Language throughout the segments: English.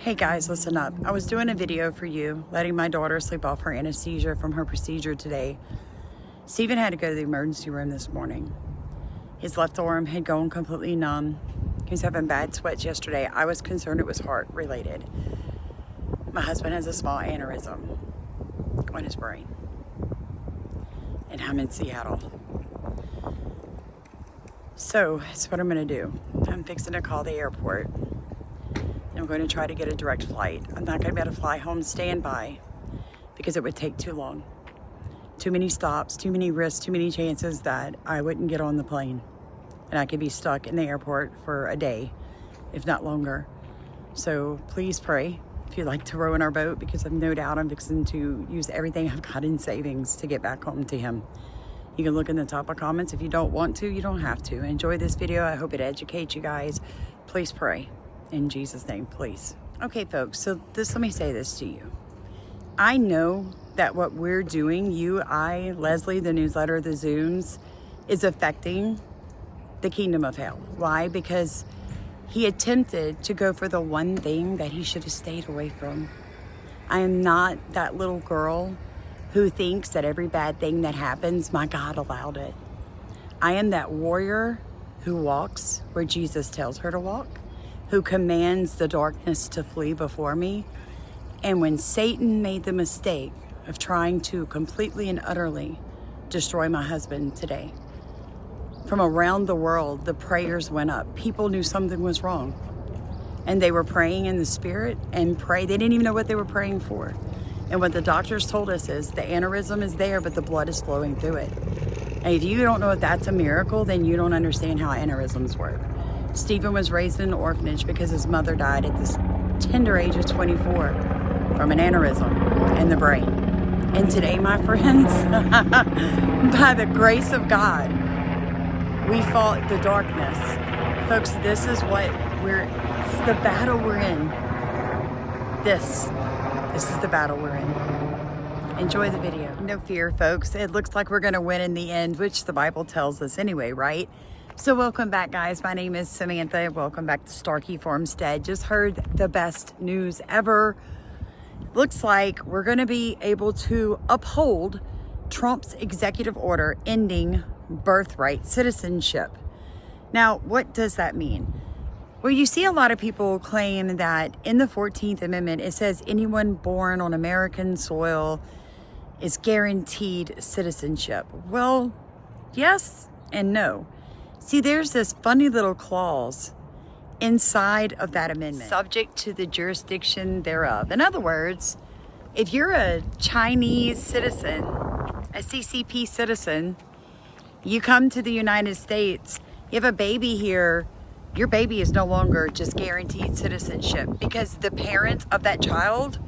Hey guys, listen up. I was doing a video for you, letting my daughter sleep off her anesthesia from her procedure today. Steven had to go to the emergency room this morning. His left arm had gone completely numb. He was having bad sweats yesterday. I was concerned it was heart related. My husband has a small aneurysm on his brain. And I'm in Seattle. So that's what I'm gonna do. I'm fixing to call the airport. I'm going to try to get a direct flight. I'm not going to be able to fly home standby because it would take too long. Too many stops, too many risks, too many chances that I wouldn't get on the plane. And I could be stuck in the airport for a day, if not longer. So please pray if you'd like to row in our boat, because I've no doubt I'm fixing to use everything I've got in savings to get back home to him. You can look in the top of comments. If you don't want to, you don't have to. Enjoy this video. I hope it educates you guys. Please pray. In Jesus' name, please. Okay, folks, so let me say this to you. I know that what we're doing, you, I, Leslie, the newsletter, the Zooms, is affecting the kingdom of hell. Why? Because he attempted to go for the one thing that he should have stayed away from. I am not that little girl who thinks that every bad thing that happens, my God allowed it. I am that warrior who walks where Jesus tells her to walk, who commands the darkness to flee before me. And when Satan made the mistake of trying to completely and utterly destroy my husband today, from around the world, the prayers went up. People knew something was wrong. And they were praying in the spirit and pray. They didn't even know what they were praying for. And what the doctors told us is the aneurysm is there, but the blood is flowing through it. And if you don't know if that's a miracle, then you don't understand how aneurysms work. Stephen was raised in an orphanage because his mother died at this tender age of 24 from an aneurysm in the brain. And today, my friends, by the grace of God, we fought the darkness. Folks, this is it's the battle we're in. This is the battle we're in. Enjoy the video. No fear, folks. It looks like we're gonna win in the end, which the Bible tells us anyway, right? So welcome back, guys. My name is Samantha. Welcome back to Starkey Farmstead. Just heard the best news ever. Looks like we're going to be able to uphold Trump's executive order ending birthright citizenship. Now, what does that mean? Well, you see a lot of people claim that in the 14th Amendment, it says anyone born on American soil is guaranteed citizenship. Well, yes and no. See, there's this funny little clause inside of that amendment, subject to the jurisdiction thereof. In other words, if you're a Chinese citizen, a CCP citizen, you come to the United States, you have a baby here, your baby is no longer just guaranteed citizenship because the parents of that child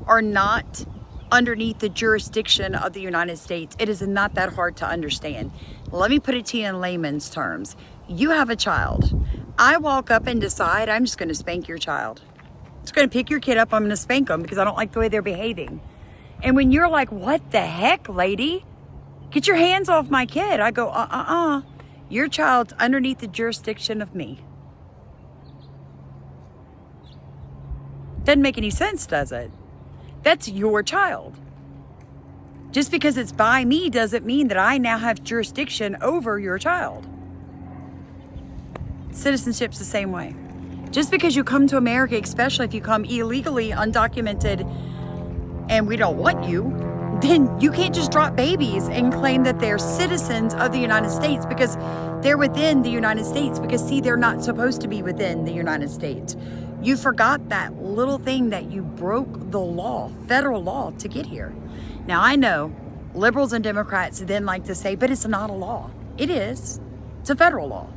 are not underneath the jurisdiction of the United States. It is not that hard to understand. Let me put it to you in layman's terms. You have a child. I walk up and decide I'm just going to spank your child. I'm just going to pick your kid up. I'm going to spank them because I don't like the way they're behaving. And when you're like, what the heck, lady? Get your hands off my kid. I go, Your child's underneath the jurisdiction of me. Doesn't make any sense, does it? That's your child. Just because it's by me doesn't mean that I now have jurisdiction over your child. Citizenship's the same way. Just because you come to America, especially if you come illegally, undocumented, and we don't want you, then you can't just drop babies and claim that they're citizens of the United States because they're within the United States. Because, see, they're not supposed to be within the United States. You forgot that little thing that you broke the law, federal law, to get here. Now, I know liberals and Democrats then like to say, but it's not a law. It is. It's a federal law.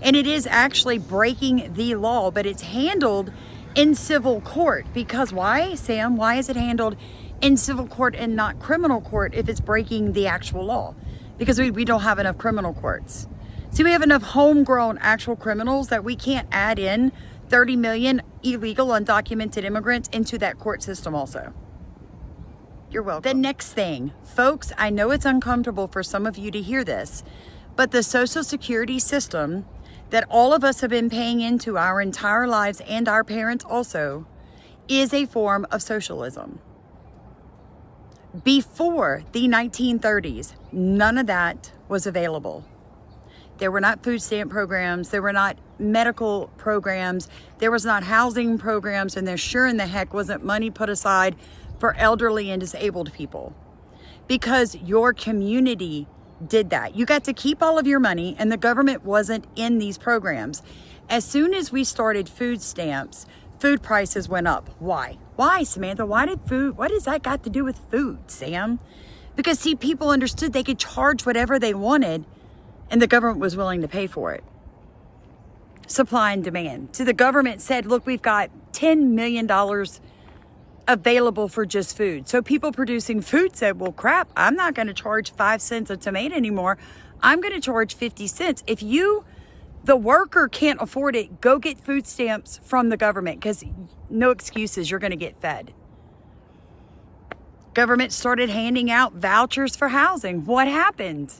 And it is actually breaking the law, but it's handled in civil court. Because why, Sam? Why is it handled in civil court and not criminal court if it's breaking the actual law? Because we don't have enough criminal courts. See, we have enough homegrown actual criminals that we can't add in 30 million illegal undocumented immigrants into that court system also. You're welcome. The next thing, folks, I know it's uncomfortable for some of you to hear this, but the Social Security system that all of us have been paying into our entire lives, and our parents also, is a form of socialism. Before the 1930s, none of that was available. There were not food stamp programs, there were not medical programs, there was not housing programs, and there sure in the heck wasn't money put aside for elderly and disabled people. Because your community did that. You got to keep all of your money, and the government wasn't in these programs. As soon as we started food stamps, food prices went up. Why? Why, Samantha? What does that got to do with food, Sam? Because see, people understood they could charge whatever they wanted, and the government was willing to pay for it. Supply and demand. So the government said, look, we've got $10 million available for just food. So people producing food said, well, crap, I'm not going to charge 5 cents a tomato anymore. I'm going to charge 50 cents. If you, the worker, can't afford it, go get food stamps from the government, because no excuses, you're going to get fed. Government started handing out vouchers for housing. What happened?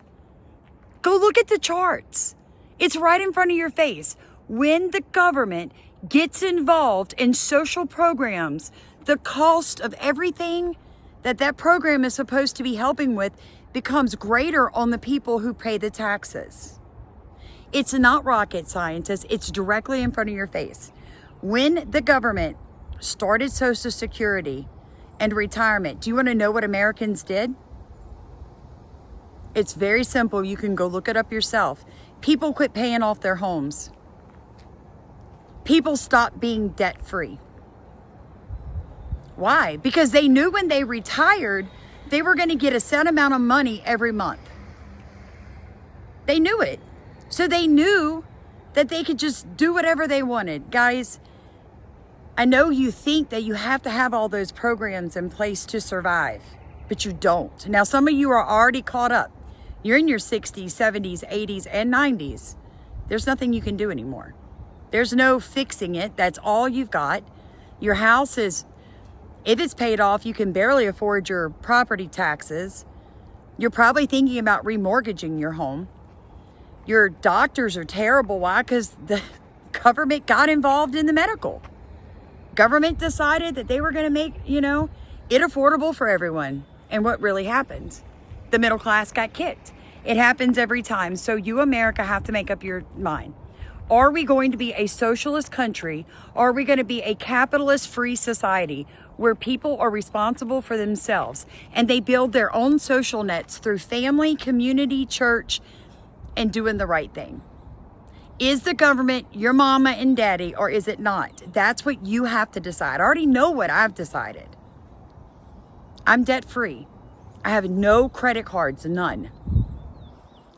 Go look at the charts. It's right in front of your face. When the government gets involved in social programs, the cost of everything that program is supposed to be helping with becomes greater on the people who pay the taxes. It's not rocket science. It's directly in front of your face. When the government started Social Security and retirement, do you want to know what Americans did? It's very simple. You can go look it up yourself. People quit paying off their homes. People stopped being debt-free. Why? Because they knew when they retired, they were going to get a set amount of money every month. They knew it. So they knew that they could just do whatever they wanted. Guys, I know you think that you have to have all those programs in place to survive, but you don't. Now, some of you are already caught up. You're in your 60s, 70s, 80s, and 90s. There's nothing you can do anymore. There's no fixing it. That's all you've got. Your house is, if it's paid off, you can barely afford your property taxes. You're probably thinking about remortgaging your home. Your doctors are terrible. Why? Because the government got involved in the medical. Government decided that they were going to make, it affordable for everyone. And what really happened? The middle class got kicked. It happens every time. So you, America, have to make up your mind. Are we going to be a socialist country? Or are we going to be a capitalist free society where people are responsible for themselves and they build their own social nets through family, community, church, and doing the right thing? Is the government your mama and daddy, or is it not? That's what you have to decide. I already know what I've decided. I'm debt free. I have no credit cards, none.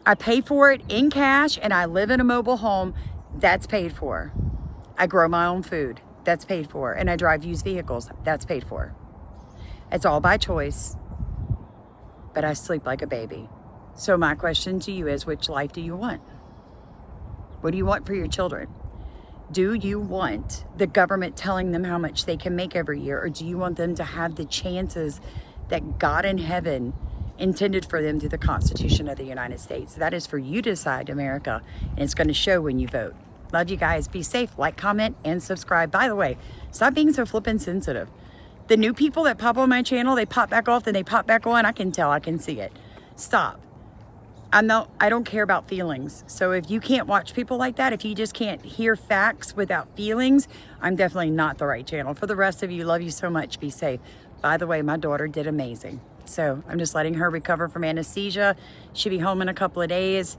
I pay for it in cash, and I live in a mobile home. That's paid for. I grow my own food. That's paid for. And I drive used vehicles. That's paid for. It's all by choice. But I sleep like a baby. So my question to you is, which life do you want? What do you want for your children? Do you want the government telling them how much they can make every year? Or do you want them to have the chances that God in heaven intended for them through the Constitution of the United States? That is for you to decide, America. And it's going to show when you vote. Love you guys. Be safe. Like, comment, and subscribe. By the way, stop being so flippin' sensitive. The new people that pop on my channel, they pop back off, then they pop back on. I can tell. I can see it. Stop. I don't care about feelings. So if you can't watch people like that, if you just can't hear facts without feelings, I'm definitely not the right channel. For the rest of you, love you so much. Be safe. By the way, my daughter did amazing. So I'm just letting her recover from anesthesia. She'll be home in a couple of days.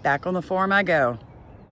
Back on the form I go.